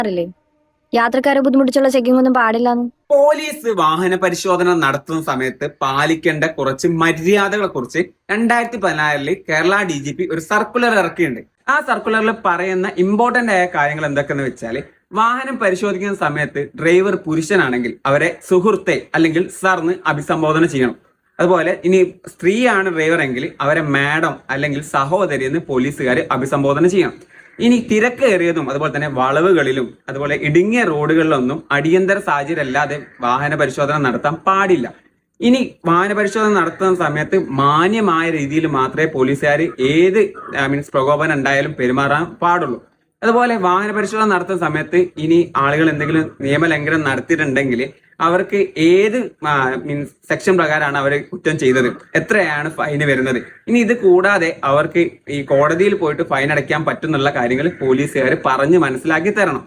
അറിയില്ലേ യാത്രക്കാരെ ബുദ്ധിമുട്ടിച്ചുള്ള ചെക്കിംഗ് ഒന്നും പാടില്ലാന്ന്. പോലീസ് വാഹന പരിശോധന നടത്തുന്ന സമയത്ത് പാലിക്കേണ്ട കുറച്ച് മര്യാദകളെ കുറിച്ച് 2016 കേരള DGP ഒരു സർക്കുലർ ഇറക്കിയിട്ടുണ്ട്. ആ സർക്കുലറിൽ പറയുന്ന ഇമ്പോർട്ടന്റ് ആയ കാര്യങ്ങൾ എന്തൊക്കെയെന്ന് വെച്ചാൽ, വാഹനം പരിശോധിക്കുന്ന സമയത്ത് ഡ്രൈവർ പുരുഷനാണെങ്കിൽ അവരെ സുഹൃത്തെ അല്ലെങ്കിൽ സർന്ന് അഭിസംബോധന ചെയ്യണം. അതുപോലെ ഇനി സ്ത്രീയാണ് ഡ്രൈവർ എങ്കിൽ അവരെ മാഡം അല്ലെങ്കിൽ സഹോദരി എന്ന് പോലീസുകാർ അഭിസംബോധന ചെയ്യണം. ഇനി തിരക്കേറിയതും അതുപോലെ തന്നെ വളവുകളിലും അതുപോലെ ഇടുങ്ങിയ റോഡുകളിലൊന്നും അടിയന്തര സാഹചര്യം അല്ലാതെ വാഹന പരിശോധന നടത്താൻ പാടില്ല. ഇനി വാഹന പരിശോധന നടത്തുന്ന സമയത്ത് മാന്യമായ രീതിയിൽ മാത്രമേ പോലീസുകാർ ഏത് പ്രകോപനം ഉണ്ടായാലും പെരുമാറാൻ പാടുള്ളൂ. അതുപോലെ വാഹന പരിശോധന നടത്തുന്ന സമയത്ത് ഇനി ആളുകൾ എന്തെങ്കിലും നിയമലംഘനം നടത്തിയിട്ടുണ്ടെങ്കിൽ അവർക്ക് ഏത് സെക്ഷൻ പ്രകാരമാണ് അവർ കുറ്റം ചെയ്തത്, എത്രയാണ് ഫൈന് വരുന്നത്, ഇനി ഇത് കൂടാതെ അവർക്ക് ഈ കോടതിയിൽ പോയിട്ട് ഫൈൻ അടയ്ക്കാൻ പറ്റുന്നുള്ള കാര്യങ്ങൾ പോലീസുകാർ പറഞ്ഞ് മനസ്സിലാക്കി തരണം.